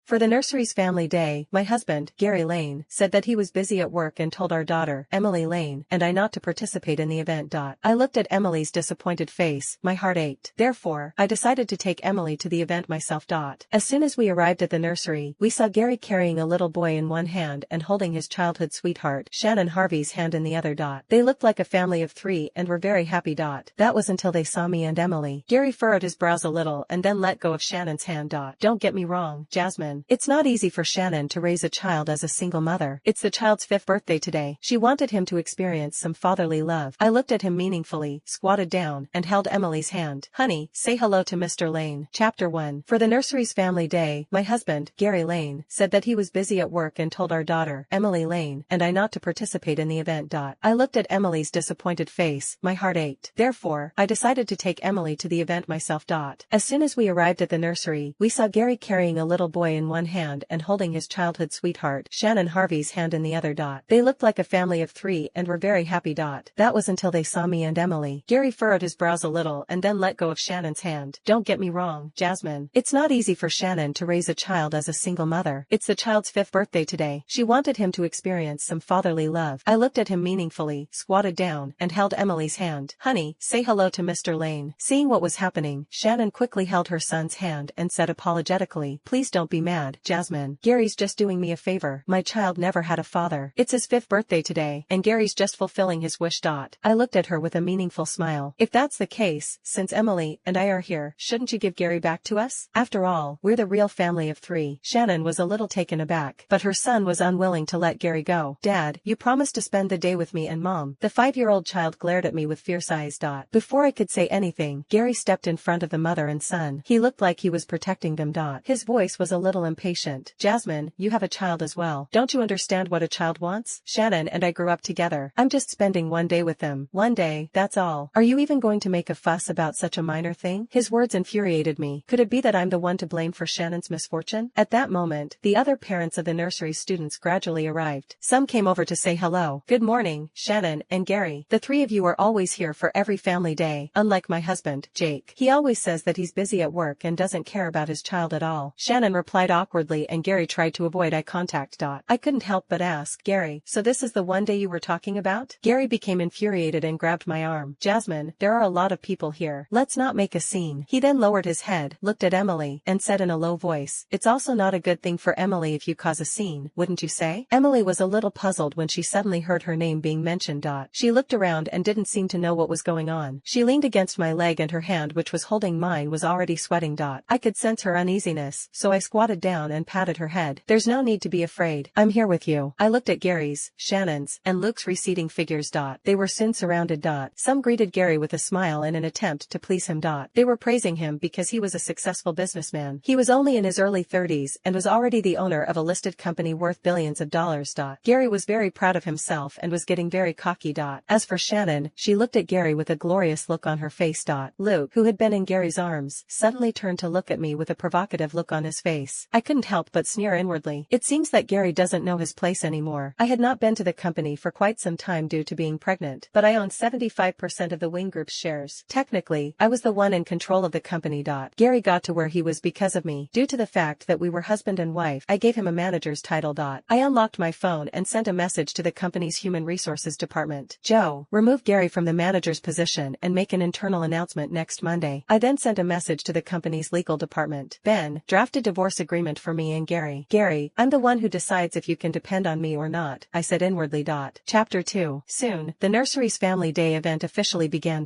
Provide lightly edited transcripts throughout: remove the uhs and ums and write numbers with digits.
For the nursery's family day, my husband, Gary Lane, said that he was busy at work and told our daughter, Emily Lane, and I not to participate in the event. I looked at Emily's disappointed face, my heart ached. Therefore, I decided to take Emily to the event myself. As soon as we arrived at the nursery, we saw Gary carrying a little boy in one hand and holding his childhood sweetheart, Shannon Harvey's hand in the other. They looked like a family of three and were very happy. That was until they saw me and Emily. Gary furrowed his brows a little and then let go of Shannon's hand. Don't get me wrong, Jasmine. It's not easy for Shannon to raise a child as a single mother. It's the child's 5th birthday today. She wanted him to experience some fatherly love. I looked at him meaningfully, squatted down, and held Emily's hand. Honey, say hello to Mr. Lane. Chapter 1. For the nursery's family day, my husband, Gary Lane, said that he was busy at work and told our daughter, Emily Lane, and I not to participate in the event. I looked at Emily's disappointed face, my heart ached. Therefore, I decided to take Emily to the event myself. As soon as we arrived at the nursery, we saw Gary carrying a little boy in one hand and holding his childhood sweetheart, Shannon Harvey's hand in the other. They looked like a family of three and were very happy. That was until they saw me and Emily. Gary furrowed his brows a little and then let go of Shannon's hand. Don't get me wrong, Jasmine. It's not easy for Shannon to raise a child as a single mother. It's the child's 5th birthday today. She wanted him to experience some fatherly love. I looked at him meaningfully, squatted down, and held Emily's hand. Honey, say hello to Mr. Lane. Seeing what was happening, Shannon quickly held her son's hand and said apologetically, please don't be mad, Jasmine. Gary's just doing me a favor. My child never had a father. It's his 5th birthday today, and Gary's just fulfilling his wish. I looked at her with a meaningful smile. If that's the case, since Emily and I are here, shouldn't you give Gary back to us? After all, we're the real family of three. Shannon was a little taken aback, but her son was unwilling to let Gary go. Dad, you promised to spend the day with me and Mom. The 5-year-old child glared at me with fierce eyes. Before I could say anything, Gary stepped in front of the mother and son. He looked like he was protecting them. His voice was a little impatient. Jasmine, you have a child as well. Don't you understand what a child wants? Shannon and I grew up together. I'm just spending one day with them. One day, that's all. Are you even going to make a fuss about such a minor thing? His words infuriated me. Could it be that I'm the one to blame for Shannon's misfortune? At that moment, the other parents of the nursery students gradually arrived. Some came over to say hello. Good morning, Shannon and Gary. The three of you are always here for every family day, unlike my husband, Jake. He always says that he's busy at work and doesn't care about his child at all. Shannon replied awkwardly and Gary tried to avoid eye contact. I couldn't help but ask, Gary, so this is the one day you were talking about? Gary became infuriated and grabbed my arm. Jasmine, there are a lot of people here. Let's not make a scene. He then lowered his head, looked at Emily, and said in a low voice, it's also not a good thing for Emily if you cause a scene, wouldn't you say? Emily was a little puzzled when she suddenly heard her name being mentioned. She looked around and didn't seem to know what was going on. She leaned against my leg and her hand which was holding mine was already sweating. I could sense her uneasiness, so I squatted down and patted her head. There's no need to be afraid. I'm here with you. I looked at Gary's, Shannon's, and Luke's receding figures. They were soon surrounded. Some greeted Gary with a smile in an attempt to please him. They were praising him because he was a successful businessman. He was only in his early 30s and was already the owner of a listed company worth billions of dollars. Gary was very proud of himself and was getting very cocky. As for Shannon, she looked at Gary with a glorious look on her face. Luke, who had been in Gary's arms, suddenly turned to look at me with a provocative look on his face. I couldn't help but sneer inwardly. It seems that Gary doesn't know his place anymore. I had not been to the company for quite some time due to being pregnant, but I owned 75% of the Wing Group's shares. Technically, I was the one in control of the company. Gary got to where he was because of me. Due to the fact that we were husband and wife, I gave him a manager's title. I unlocked my phone and sent a message to the company's human resources department. Joe, remove Gary from the manager's position and make an internal announcement next Monday. I then sent a message to the company's legal department. Ben, draft a divorce agreement for me and Gary. Gary, I'm the one who decides if you can depend on me or not, I said inwardly. Chapter 2. Soon, the nursery's family day event officially began.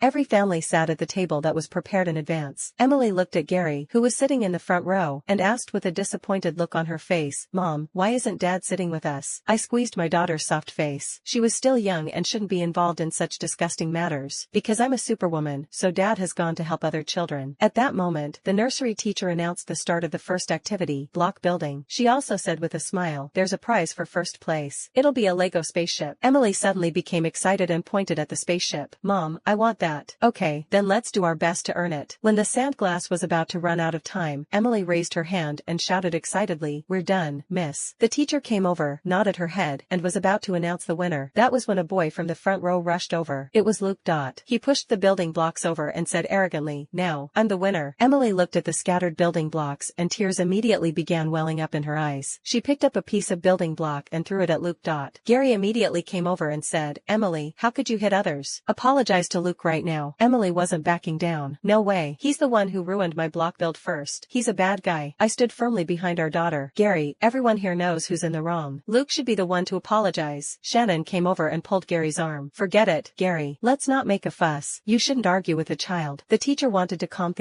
Every family sat at the table that was prepared in advance. Emily looked at Gary, who was sitting in the front row, and asked with a disappointed look on her face, Mom, why isn't Dad sitting with us? I squeezed my daughter's soft face. She was still young and shouldn't be involved in such disgusting matters. Because I'm a superwoman, so Dad has gone to help other children. At that moment, the nursery teacher announced the start of the first activity, block building. She also said with a smile, there's a prize for first place. It'll be a Lego spaceship. Emily suddenly became excited and pointed at the spaceship. Mom, I want that. Okay, then let's do our best to earn it. When the sand glass was about to run out of time, Emily raised her hand and shouted excitedly, we're done, miss. The teacher came over, nodded her head, and was about to announce the winner. That was when a boy from the front row rushed over. It was Luke. He pushed the building blocks over and said arrogantly, now, I'm the winner. Emily looked at the scattered building blocks and tears immediately immediately began welling up in her eyes. She picked up a piece of building block and threw it at Luke. Gary immediately came over and said, "Emily, how could you hit others? Apologize to Luke right now." Emily wasn't backing down. "No way. He's the one who ruined my block build first. He's a bad guy." I stood firmly behind our daughter. "Gary, everyone here knows who's in the wrong. Luke should be the one to apologize." Shannon came over and pulled Gary's arm. "Forget it, Gary. Let's not make a fuss. You shouldn't argue with a child." The teacher wanted to calm things